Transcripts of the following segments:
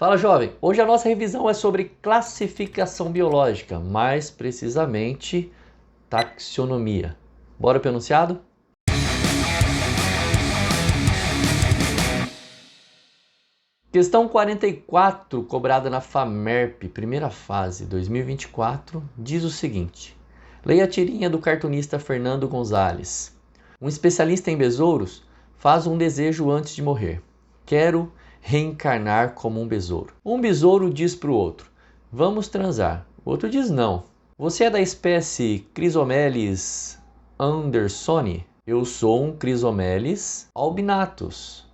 Fala, jovem! Hoje a nossa revisão é sobre classificação biológica, mais precisamente taxonomia. Bora pro enunciado? Questão 44, cobrada na FAMERP, primeira fase, 2024, diz o seguinte. Leia a tirinha do cartunista Fernando Gonzalez. Um especialista em besouros faz um desejo antes de morrer. Quero reencarnar como um besouro. Um besouro diz para o outro, vamos transar. O outro diz não. Você é da espécie Chrysomelis andersoni? Eu sou um Chrysomelis albinatus.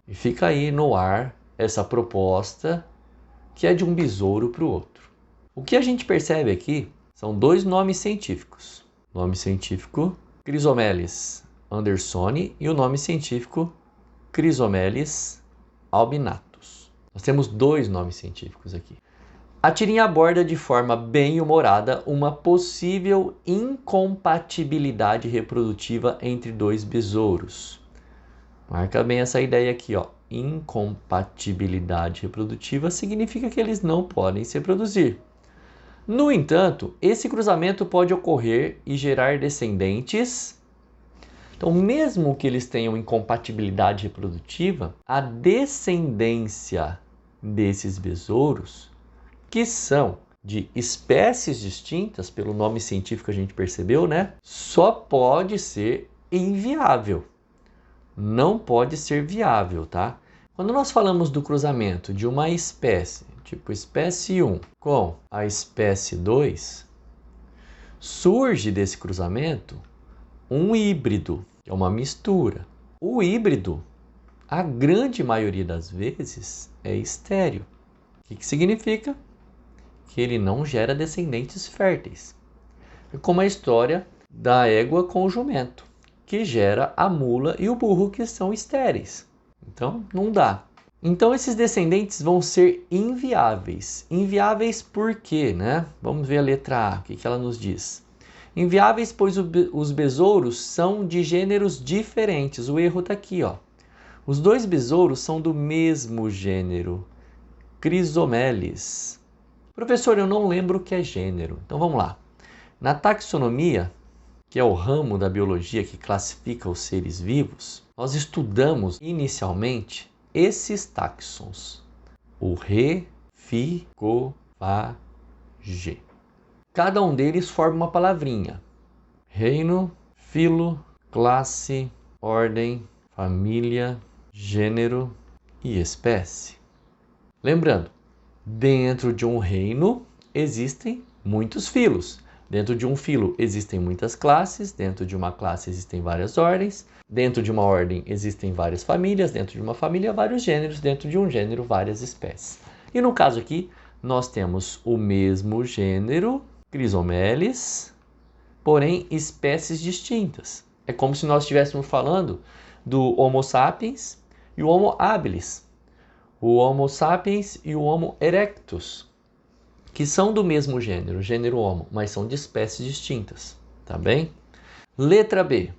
E fica aí no ar essa proposta que é de um besouro para o outro. O que a gente percebe aqui são dois nomes científicos. O nome científico Chrysomelis andersoni e o nome científico Chrysomelis albinatus. Nós temos dois nomes científicos aqui. A tirinha aborda de forma bem humorada uma possível incompatibilidade reprodutiva entre dois besouros. Marca bem essa ideia aqui, ó. Incompatibilidade reprodutiva significa que eles não podem se reproduzir. No entanto, esse cruzamento pode ocorrer e gerar descendentes. Então, mesmo que eles tenham incompatibilidade reprodutiva, a descendência desses besouros, que são de espécies distintas, pelo nome científico a gente percebeu, né? Só pode ser inviável. Não pode ser viável, tá? Quando nós falamos do cruzamento de uma espécie, tipo espécie 1 com a espécie 2, surge desse cruzamento um híbrido, que é uma mistura. O híbrido, a grande maioria das vezes, é estéril. O que significa? Que ele não gera descendentes férteis. É como a história da égua com o jumento, que gera a mula e o burro, que são estéreis. Então, não dá. Então, esses descendentes vão ser inviáveis. Inviáveis por quê, né? Vamos ver a letra A, o que ela nos diz. Inviáveis, pois os besouros são de gêneros diferentes. O erro está aqui, ó. Os dois besouros são do mesmo gênero, Chrysomelis. Professor, eu não lembro o que é gênero. Então vamos lá. Na taxonomia, que é o ramo da biologia que classifica os seres vivos, nós estudamos inicialmente esses táxons. O re, fi, co, fa, ge. Cada um deles forma uma palavrinha. Reino, filo, classe, ordem, família, gênero e espécie. Lembrando, dentro de um reino existem muitos filos. Dentro de um filo existem muitas classes, dentro de uma classe existem várias ordens, dentro de uma ordem existem várias famílias, dentro de uma família vários gêneros, dentro de um gênero várias espécies. E no caso aqui, nós temos o mesmo gênero, Chrysomelis, porém espécies distintas. É como se nós estivéssemos falando do Homo sapiens e o Homo habilis, o Homo sapiens e o Homo erectus, que são do mesmo gênero, gênero Homo, mas são de espécies distintas, tá bem? Letra B.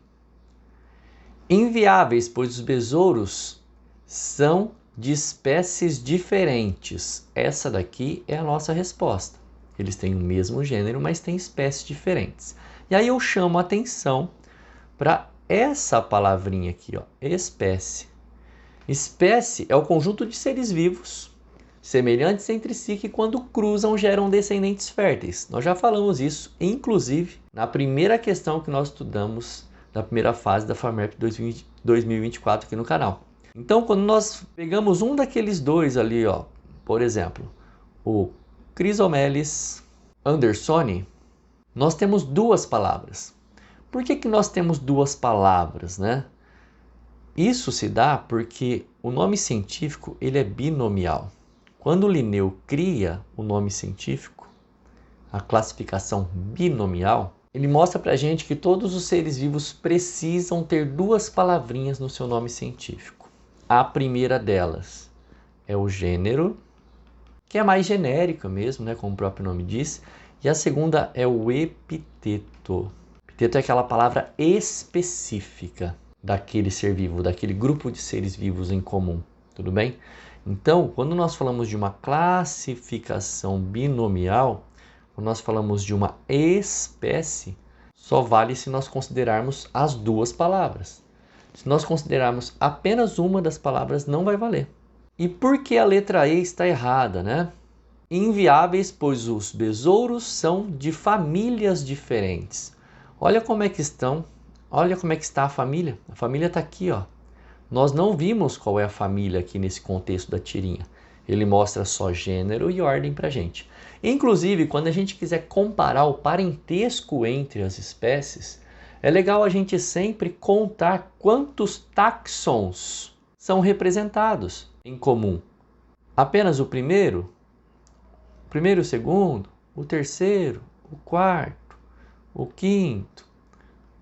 Inviáveis, pois os besouros são de espécies diferentes. Essa daqui é a nossa resposta. Eles têm o mesmo gênero, mas têm espécies diferentes. E aí eu chamo a atenção para essa palavrinha aqui, ó, espécie. Espécie é o conjunto de seres vivos semelhantes entre si que, quando cruzam, geram descendentes férteis. Nós já falamos isso, inclusive, na primeira questão que nós estudamos da primeira fase da FAMERP 2024 aqui no canal. Então, quando nós pegamos um daqueles dois ali, ó, por exemplo, o Chrysomelis andersoni, nós temos duas palavras. Por que nós temos duas palavras, né? Isso se dá porque o nome científico ele é binomial. Quando o Linneu cria o nome científico, a classificação binomial, ele mostra para a gente que todos os seres vivos precisam ter duas palavrinhas no seu nome científico. A primeira delas é o gênero, que é mais genérica mesmo, né, como o próprio nome diz, e a segunda é o epiteto. Epiteto é aquela palavra específica daquele ser vivo, daquele grupo de seres vivos em comum, tudo bem? Então, quando nós falamos de uma classificação binomial, quando nós falamos de uma espécie, só vale se nós considerarmos as duas palavras. Se nós considerarmos apenas uma das palavras, não vai valer. E por que a letra E está errada, né? Inviáveis, pois os besouros são de famílias diferentes. Olha como é que estão, olha como é que está a família. A família está aqui, ó. Nós não vimos qual é a família aqui nesse contexto da tirinha. Ele mostra só gênero e ordem para a gente. Inclusive, quando a gente quiser comparar o parentesco entre as espécies, é legal a gente sempre contar quantos táxons são representados em comum. Apenas o primeiro e o segundo, o terceiro, o quarto, o quinto,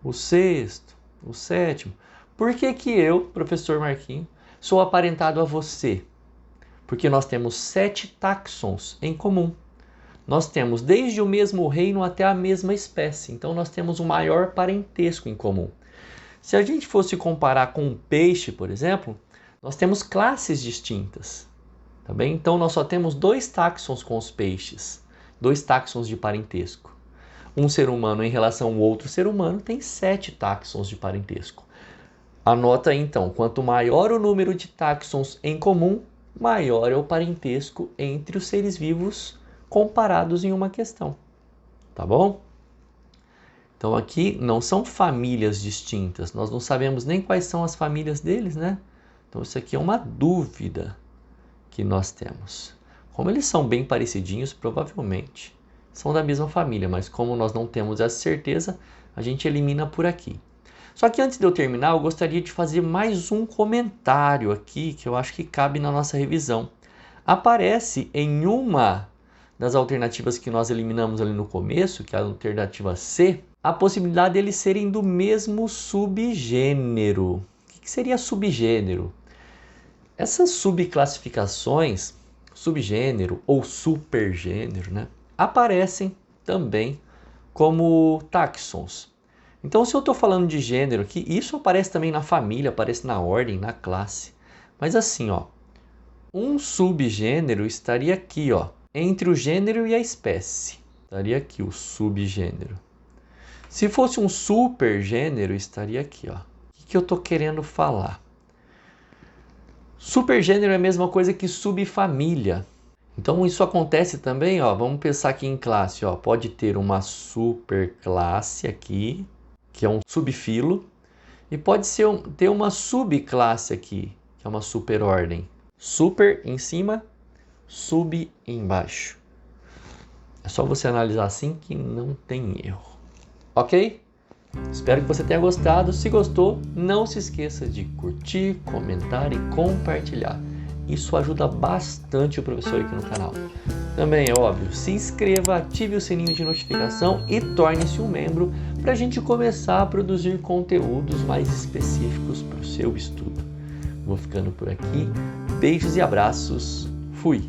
o sexto, o sétimo. Por que que eu, professor Marquinhos, sou aparentado a você? Porque nós temos 7 táxons em comum. Nós temos desde o mesmo reino até a mesma espécie. Então nós temos o maior parentesco em comum. Se a gente fosse comparar com um peixe, por exemplo, nós temos classes distintas. Tá bem? Então nós só temos 2 táxons com os peixes. 2 táxons de parentesco. Um ser humano em relação ao outro ser humano tem 7 táxons de parentesco. Anota aí, então, quanto maior o número de táxons em comum, maior é o parentesco entre os seres vivos comparados em uma questão. Tá bom? Então aqui não são famílias distintas, nós não sabemos nem quais são as famílias deles, né? Então isso aqui é uma dúvida que nós temos. Como eles são bem parecidinhos, provavelmente são da mesma família, mas como nós não temos essa certeza, a gente elimina por aqui. Só que antes de eu terminar, eu gostaria de fazer mais um comentário aqui, que eu acho que cabe na nossa revisão. Aparece em uma das alternativas que nós eliminamos ali no começo, que é a alternativa C, a possibilidade de eles serem do mesmo subgênero. O que seria subgênero? Essas subclassificações, subgênero ou supergênero, né, aparecem também como táxons. Então, se eu estou falando de gênero aqui, isso aparece também na família, aparece na ordem, na classe. Mas assim, ó, um subgênero estaria aqui, ó, entre o gênero e a espécie. Estaria aqui o subgênero. Se fosse um supergênero, estaria aqui, ó. O que eu estou querendo falar? Supergênero é a mesma coisa que subfamília. Então isso acontece também, ó, vamos pensar aqui em classe, ó, pode ter uma superclasse aqui, que é um subfilo, e pode ser ter uma subclasse aqui, que é uma superordem. Super em cima, sub embaixo. É só você analisar assim que não tem erro. Ok? Espero que você tenha gostado. Se gostou, não se esqueça de curtir, comentar e compartilhar. Isso ajuda bastante o professor aqui no canal. Também é óbvio, se inscreva, ative o sininho de notificação e torne-se um membro para a gente começar a produzir conteúdos mais específicos para o seu estudo. Vou ficando por aqui. Beijos e abraços. Fui!